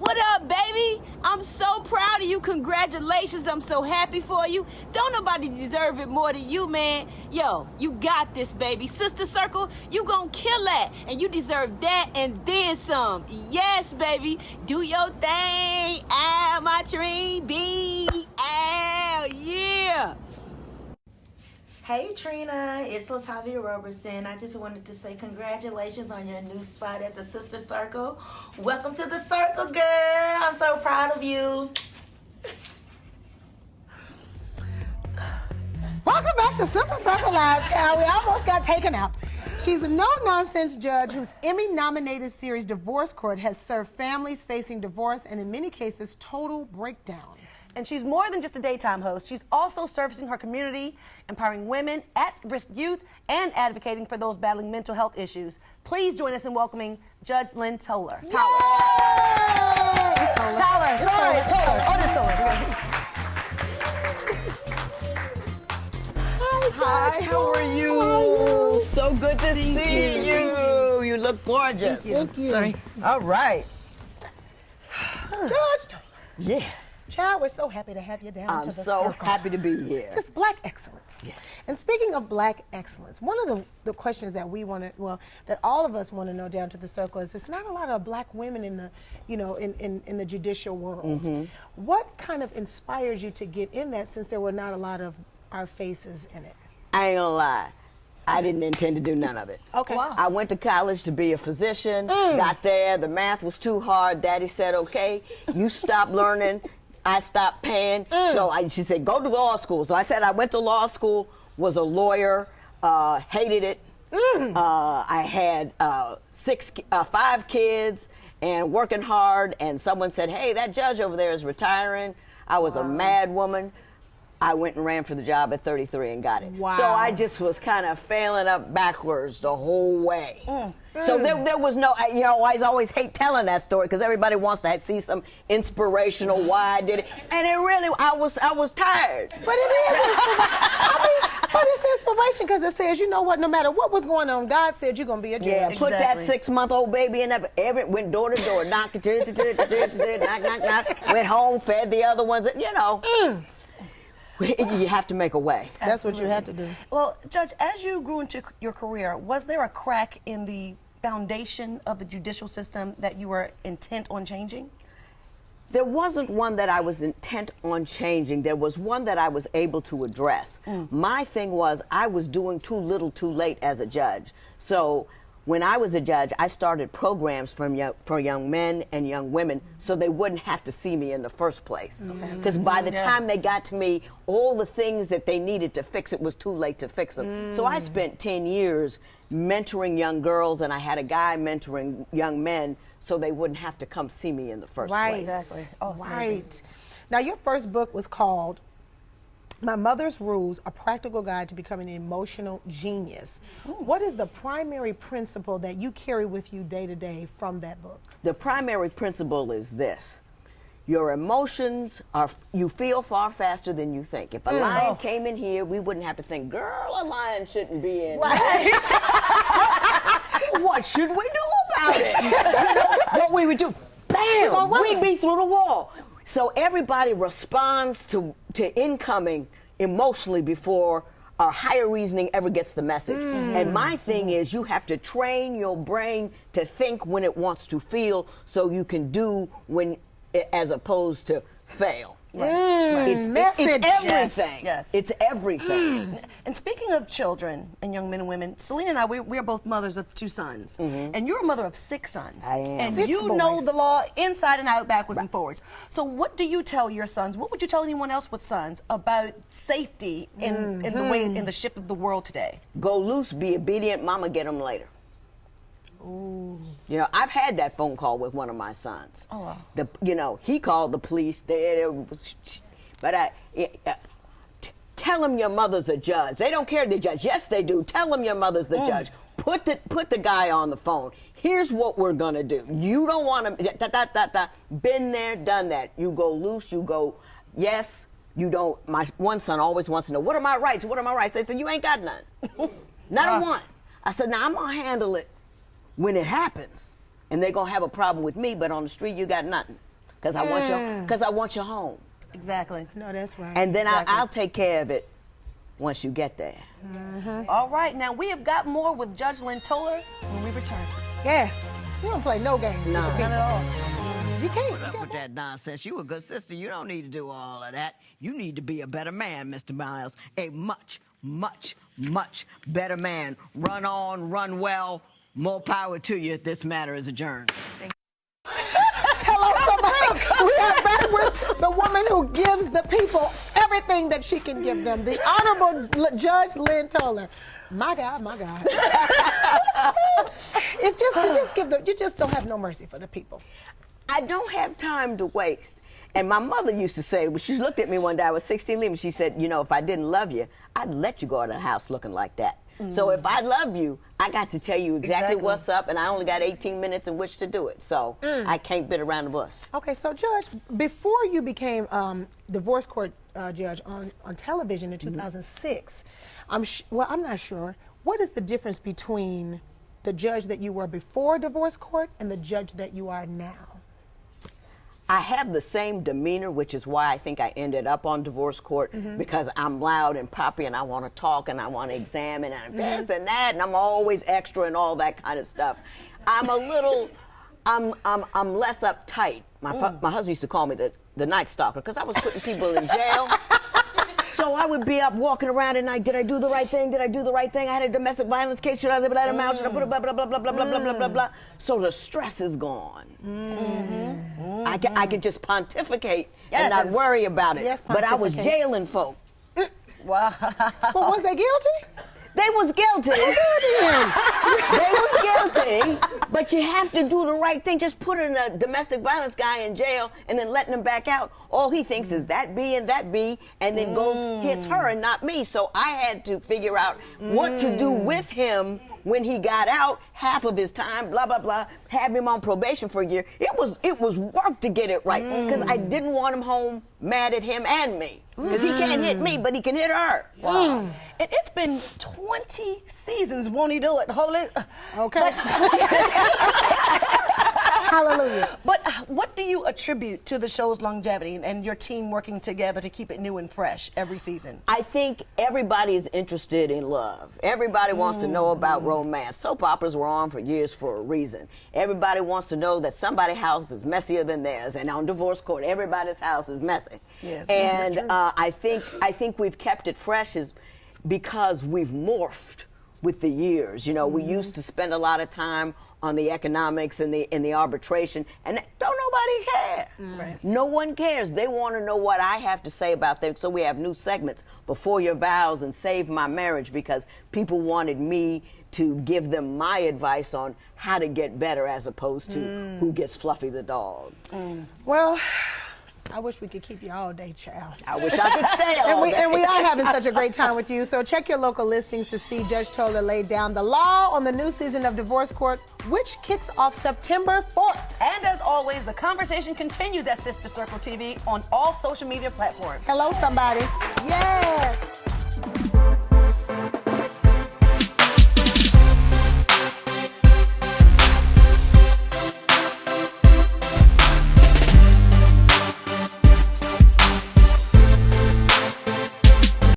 What up, baby? I'm so proud of you. Congratulations. I'm so happy for you. Don't nobody deserve it more than you, man. Yo, you got this, baby. Sister Circle, you gonna kill that. And you deserve that and then some. Yes, baby. Do your thing. Ow, my dream be. Ow, yeah. Hey Trina, it's Latavia Roberson. I just wanted to say congratulations on your new spot at the Sister Circle. Welcome to the circle, girl. I'm so proud of you. Welcome back to Sister Circle Live, child. We almost got taken out. She's a no-nonsense judge whose Emmy-nominated series Divorce Court has served families facing divorce and in many cases total breakdown. And she's more than just a daytime host. She's also servicing her community, empowering women, at-risk youth, and advocating for those battling mental health issues. Please join us in welcoming Judge Lynn Toler. Yay! Toler. Sorry, Toler. Oh, this Toler. Hi, Judge. How are you? How are you? So good to see you. You look gorgeous. Thank you. Sorry. All right. Judge. Yes. Child, we're so happy to have you down I'm to the so circle. happy to be here. Just black excellence. Yes. And speaking of black excellence, one of the questions that we want to, well, that all of us want to know down to the circle is there's not a lot of black women in the, you know, in the judicial world. Mm-hmm. What kind of inspired you to get in that since there were not a lot of our faces in it? I ain't gonna lie. I didn't intend to do none of it. Okay. Wow. I went to college to be a physician, got there, the math was too hard. Daddy said, okay, you stop learning. I stopped paying. She said, go to law school. So I said I went to law school, was a lawyer, hated it. I had 5 kids and working hard, and someone said, hey, that judge over there is retiring. I was a mad woman. I went and ran for the job at 33 and got it. Wow. So I just was kind of failing up backwards the whole way. So there was no, you know, I always hate telling that story because everybody wants to see some inspirational why I did it. And it really, I was tired. But it is. I mean, but it's inspiration because it says, you know what, no matter what was going on, God said you're going to be a judge. Yeah, put that 6-month-old baby in there. Went door to door, knock, knock, knock. Went home, fed the other ones, you know. You have to make a way. That's what you had to do. Well, Judge, as you grew into your career, was there a crack in the foundation of the judicial system that you were intent on changing? There wasn't one that I was intent on changing. There was one that I was able to address. My thing was I was doing too little too late as a judge. So when I was a judge, I started programs for young men and young women so they wouldn't have to see me in the first place. Because by the time they got to me, all the things that they needed to fix, it was too late to fix them. So I spent 10 years mentoring young girls, and I had a guy mentoring young men so they wouldn't have to come see me in the first place. Exactly. Oh, Right. Now, your first book was called My Mother's Rules, A Practical Guide to Becoming an Emotional Genius. What is the primary principle that you carry with you day to day from that book? The primary principle is this. Your emotions you feel far faster than you think. If a lion came in here, we wouldn't have to think, girl, a lion shouldn't be in here. What should we do about it? What we would do, bam, we'd be through the wall. So everybody responds to incoming emotionally before our higher reasoning ever gets the message. And my thing is you have to train your brain to think when it wants to feel so you can do as opposed to fail. Message. It's everything. Yes. It's everything. And speaking of children and young men and women, Selena and I, we're both mothers of 2 sons. And you're a mother of 6 sons. I am. And 6 you boys. know the law inside and out, backwards and forwards. So what do you tell your sons? What would you tell anyone else with sons about safety in the shift of the world today? Go loose, be obedient, mama get them later. Ooh. You know, I've had that phone call with one of my sons. Oh, wow. You know, he called the police. But tell them your mother's a judge. They don't care if they're judge. Yes, they do. Tell them your mother's the judge. Put the guy on the phone. Here's what we're gonna do. You don't want to been there, done that. You go loose. You go. Yes. You don't. My one son always wants to know, what are my rights? What are my rights? They said, you ain't got none. Not a one. I said, now I'm gonna handle it when it happens, and they're gonna have a problem with me, but on the street you got nothing. because I want you home. Exactly. No, that's right. And then Exactly. I'll take care of it once you get there. All right, now we have got more with Judge Lynn Toler when we return. Yes. You don't play no games. No. With the None people. at all. You can't. Put up with that nonsense. You a good sister. You don't need to do all of that. You need to be a better man, Mr. Miles. A much, much, much better man. Run on, run well. More power to you. This matter is adjourned. Hello, somebody. We are back with the woman who gives the people everything that she can give them. The Honorable Judge Lynn Toler. My God, my God. It's just to just give them. You just don't have no mercy for the people. I don't have time to waste. And my mother used to say, when she looked at me one day, I was 16, leaving, she said, you know, if I didn't love you, I'd let you go out of the house looking like that. So if I love you, I got to tell you exactly what's up, and I only got 18 minutes in which to do it. So I can't beat around the bush. Okay, so Judge, before you became divorce court judge on television in 2006, I'm not sure. What is the difference between the judge that you were before divorce court and the judge that you are now? I have the same demeanor, which is why I think I ended up on divorce court, because I'm loud and poppy and I want to talk and I want to examine and this and that, and I'm always extra and all that kind of stuff. I'm a little, I'm less uptight. My husband used to call me the night stalker because I was putting people in jail. So I would be up walking around at night. Did I do the right thing? Did I do the right thing? I had a domestic violence case. Should I let him out? Should I put a blah, blah, blah, blah, blah, blah, blah, blah, blah, blah. So the stress is gone. I can just pontificate and not worry about it. Yes, but I was pontificate. jailing folk. Wow. But was they guilty? They was guilty. They was guilty, but you have to do the right thing. Just putting a domestic violence guy in jail and then letting him back out. All he thinks is that B and that B, and then hits her and not me. So I had to figure out what to do with him when he got out, half of his time, blah, blah, blah, have him on probation for a year. It was work to get it right, because I didn't want him home mad at him and me. Because he can't hit me, but he can hit her. Wow. And it's been 20 seasons, won't he do it? Holy. Okay. Hallelujah. But what do you attribute to the show's longevity and your team working together to keep it new and fresh every season? I think everybody is interested in love. Everybody wants to know about romance. Soap operas were on for years for a reason. Everybody wants to know that somebody's house is messier than theirs, and on divorce court, everybody's house is messy. Yes, and I think we've kept it fresh is because we've morphed with the years. You know, we used to spend a lot of time on the economics and the arbitration, and don't nobody care. Right. No one cares. They want to know what I have to say about them. So we have new segments, Before Your Vows and Save My Marriage, because people wanted me to give them my advice on how to get better as opposed to who gets Fluffy the dog. Well, I wish we could keep you all day, child. I wish I could stay all day. And we are having such a great time with you. So check your local listings to see Judge Toler lay down the law on the new season of Divorce Court, which kicks off September 4th. And as always, the conversation continues at Sister Circle TV on all social media platforms. Hello, somebody. Yes.